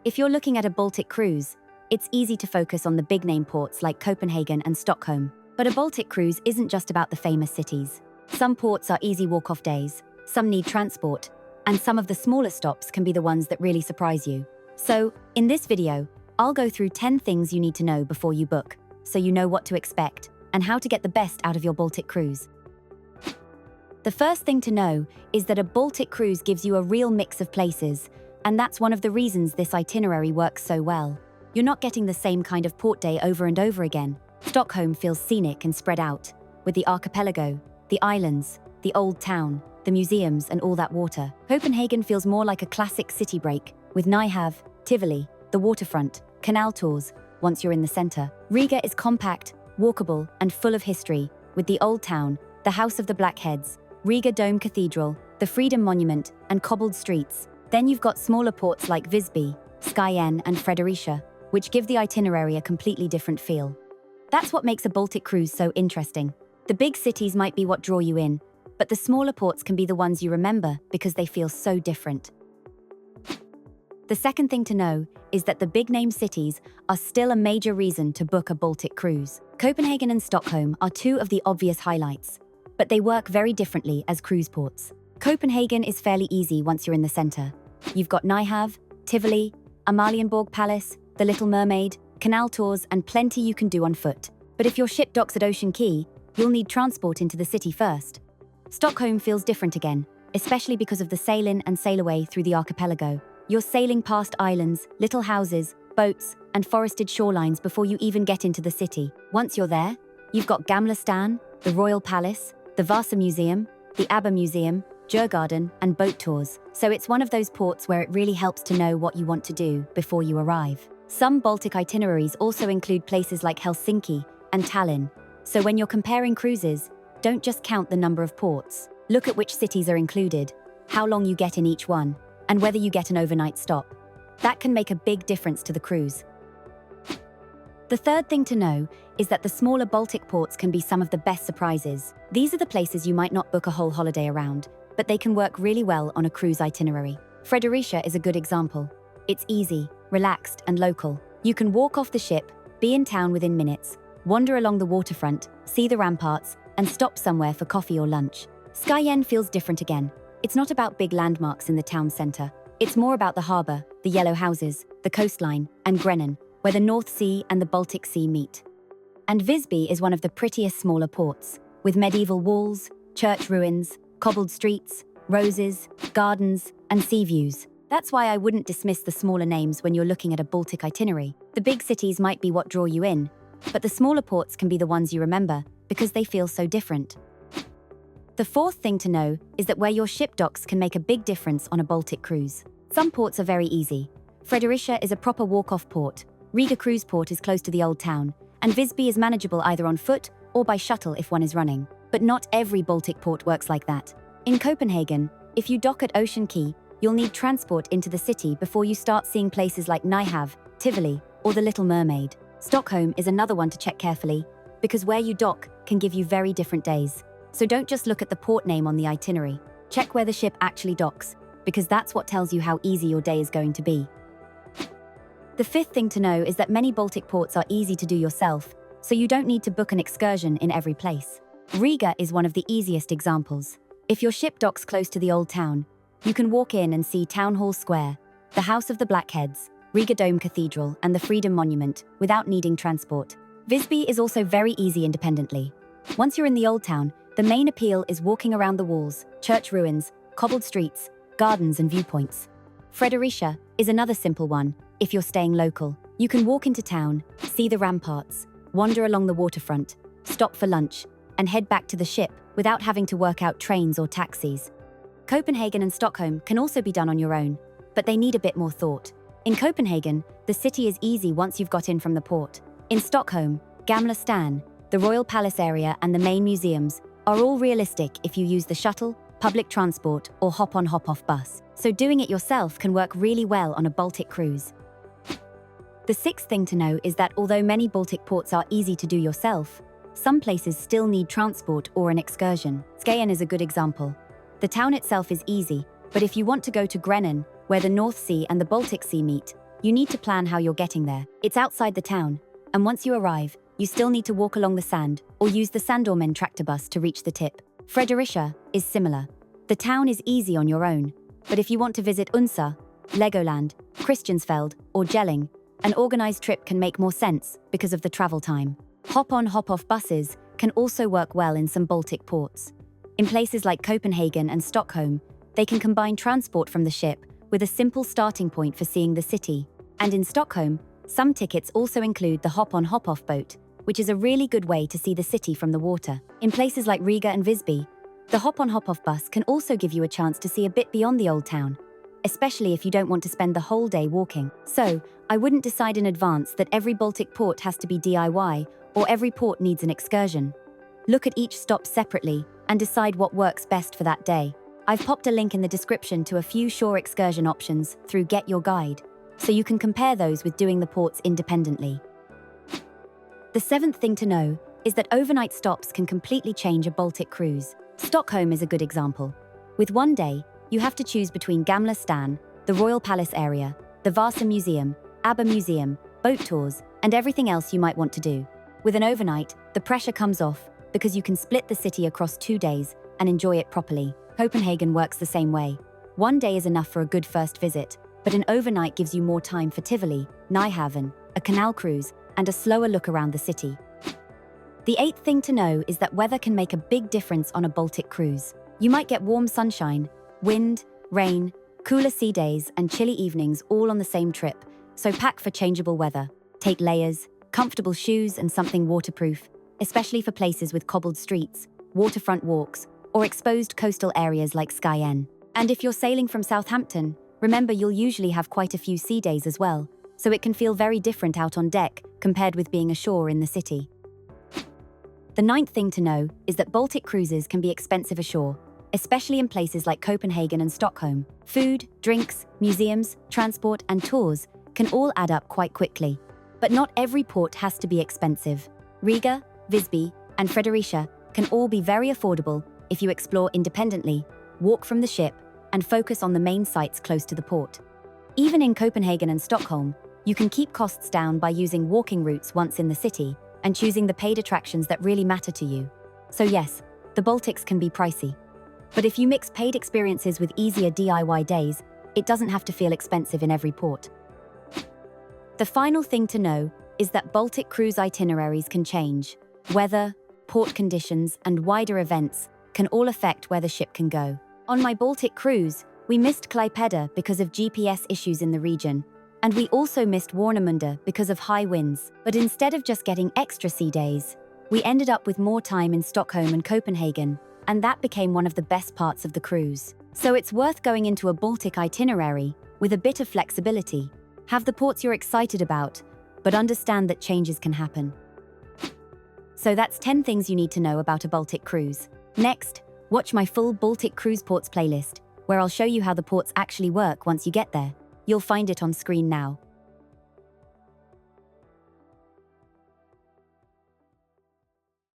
If you're looking at a Baltic cruise, it's easy to focus on the big-name ports like Copenhagen and Stockholm. But a Baltic cruise isn't just about the famous cities. Some ports are easy walk-off days, some need transport, and some of the smaller stops can be the ones that really surprise you. So, in this video, I'll go through 10 things you need to know before you book, so you know what to expect and how to get the best out of your Baltic cruise. The first thing to know is that a Baltic cruise gives you a real mix of places, and that's one of the reasons this itinerary works so well. You're not getting the same kind of port day over and over again. Stockholm feels scenic and spread out, with the archipelago, the islands, the old town, the museums and all that water. Copenhagen feels more like a classic city break, with Nyhavn, Tivoli, the waterfront, canal tours, once you're in the center. Riga is compact, walkable and full of history, with the old town, the House of the Blackheads, Riga Dome Cathedral, the Freedom Monument and cobbled streets. Then you've got smaller ports like Visby, Skyen and Fredericia, which give the itinerary a completely different feel. That's what makes a Baltic cruise so interesting. The big cities might be what draw you in, but the smaller ports can be the ones you remember because they feel so different. The second thing to know is that the big-name cities are still a major reason to book a Baltic cruise. Copenhagen and Stockholm are two of the obvious highlights, but they work very differently as cruise ports. Copenhagen is fairly easy once you're in the center. You've got Nyhavn, Tivoli, Amalienborg Palace, the Little Mermaid, canal tours and plenty you can do on foot. But if your ship docks at Ocean Quay, you'll need transport into the city first. Stockholm feels different again, especially because of the sail-in and sail-away through the archipelago. You're sailing past islands, little houses, boats, and forested shorelines before you even get into the city. Once you're there, you've got Gamla stan, the Royal Palace, the Vasa Museum, the ABBA Museum, Djurgården, and boat tours. So it's one of those ports where it really helps to know what you want to do before you arrive. Some Baltic itineraries also include places like Helsinki and Tallinn. So when you're comparing cruises, don't just count the number of ports. Look at which cities are included, how long you get in each one, and whether you get an overnight stop. That can make a big difference to the cruise. The third thing to know is that the smaller Baltic ports can be some of the best surprises. These are the places you might not book a whole holiday around, but they can work really well on a cruise itinerary. Fredericia is a good example. It's easy, relaxed, and local. You can walk off the ship, be in town within minutes, wander along the waterfront, see the ramparts, and stop somewhere for coffee or lunch. Skyen feels different again. It's not about big landmarks in the town centre. It's more about the harbour, the yellow houses, the coastline, and Grenland, where the North Sea and the Baltic Sea meet. And Visby is one of the prettiest smaller ports, with medieval walls, church ruins, cobbled streets, roses, gardens, and sea views. That's why I wouldn't dismiss the smaller names when you're looking at a Baltic itinerary. The big cities might be what draw you in, but the smaller ports can be the ones you remember because they feel so different. The fourth thing to know is that where your ship docks can make a big difference on a Baltic cruise. Some ports are very easy. Fredericia is a proper walk-off port, Riga Cruise Port is close to the old town, and Visby is manageable either on foot or by shuttle if one is running. But not every Baltic port works like that. In Copenhagen, if you dock at Ocean Quay, you'll need transport into the city before you start seeing places like Nyhavn, Tivoli, or the Little Mermaid. Stockholm is another one to check carefully, because where you dock can give you very different days. So don't just look at the port name on the itinerary. Check where the ship actually docks, because that's what tells you how easy your day is going to be. The fifth thing to know is that many Baltic ports are easy to do yourself, so you don't need to book an excursion in every place. Riga is one of the easiest examples. If your ship docks close to the old town, you can walk in and see Town Hall Square, the House of the Blackheads, Riga Dome Cathedral, and the Freedom Monument without needing transport. Visby is also very easy independently. Once you're in the old town, the main appeal is walking around the walls, church ruins, cobbled streets, gardens, and viewpoints. Fredericia is another simple one if you're staying local. You can walk into town, see the ramparts, wander along the waterfront, stop for lunch, and head back to the ship without having to work out trains or taxis. Copenhagen and Stockholm can also be done on your own, but they need a bit more thought. In Copenhagen, the city is easy once you've got in from the port. In Stockholm, Gamla stan, the Royal Palace area and the main museums are all realistic if you use the shuttle, public transport, or hop-on hop-off bus. So doing it yourself can work really well on a Baltic cruise. The sixth thing to know is that although many Baltic ports are easy to do yourself, some places still need transport or an excursion. Skyen is a good example. The town itself is easy, but if you want to go to Grenland, where the North Sea and the Baltic Sea meet, you need to plan how you're getting there. It's outside the town, and once you arrive, you still need to walk along the sand or use the Sandormen tractor bus to reach the tip. Fredericia is similar. The town is easy on your own, but if you want to visit Unsa, Legoland, Christiansfeld, or Jelling, an organized trip can make more sense because of the travel time. Hop-on, hop-off buses can also work well in some Baltic ports. In places like Copenhagen and Stockholm, they can combine transport from the ship with a simple starting point for seeing the city. And in Stockholm, some tickets also include the hop-on, hop-off boat, which is a really good way to see the city from the water. In places like Riga and Visby, the hop-on, hop-off bus can also give you a chance to see a bit beyond the old town, especially if you don't want to spend the whole day walking. So, I wouldn't decide in advance that every Baltic port has to be DIY or every port needs an excursion. Look at each stop separately and decide what works best for that day. I've popped a link in the description to a few shore excursion options through Get Your Guide, so you can compare those with doing the ports independently. The seventh thing to know is that overnight stops can completely change a Baltic cruise. Stockholm is a good example. With one day, you have to choose between Gamla Stan, the Royal Palace area, the Vasa Museum, ABBA Museum, boat tours, and everything else you might want to do. With an overnight, the pressure comes off because you can split the city across 2 days and enjoy it properly. Copenhagen works the same way. One day is enough for a good first visit, but an overnight gives you more time for Tivoli, Nyhavn, a canal cruise, and a slower look around the city. The eighth thing to know is that weather can make a big difference on a Baltic cruise. You might get warm sunshine, wind, rain, cooler sea days, and chilly evenings all on the same trip, so pack for changeable weather. Take layers, comfortable shoes, and something waterproof, especially for places with cobbled streets, waterfront walks, or exposed coastal areas like Skyen. And if you're sailing from Southampton, remember you'll usually have quite a few sea days as well, so it can feel very different out on deck compared with being ashore in the city. The ninth thing to know is that Baltic cruises can be expensive ashore, especially in places like Copenhagen and Stockholm. Food, drinks, museums, transport, and tours can all add up quite quickly. But not every port has to be expensive. Riga, Visby, and Fredericia can all be very affordable if you explore independently, walk from the ship, and focus on the main sites close to the port. Even in Copenhagen and Stockholm, you can keep costs down by using walking routes once in the city and choosing the paid attractions that really matter to you. So yes, the Baltics can be pricey. But if you mix paid experiences with easier DIY days, it doesn't have to feel expensive in every port. The final thing to know is that Baltic cruise itineraries can change. Weather, port conditions, and wider events can all affect where the ship can go. On my Baltic cruise, we missed Klaipeda because of GPS issues in the region, and we also missed Warnemünde because of high winds. But instead of just getting extra sea days, we ended up with more time in Stockholm and Copenhagen, and that became one of the best parts of the cruise. So it's worth going into a Baltic itinerary with a bit of flexibility. Have the ports you're excited about, but understand that changes can happen. So that's 10 things you need to know about a Baltic cruise. Next, watch my full Baltic cruise ports playlist, where I'll show you how the ports actually work once you get there. You'll find it on screen now.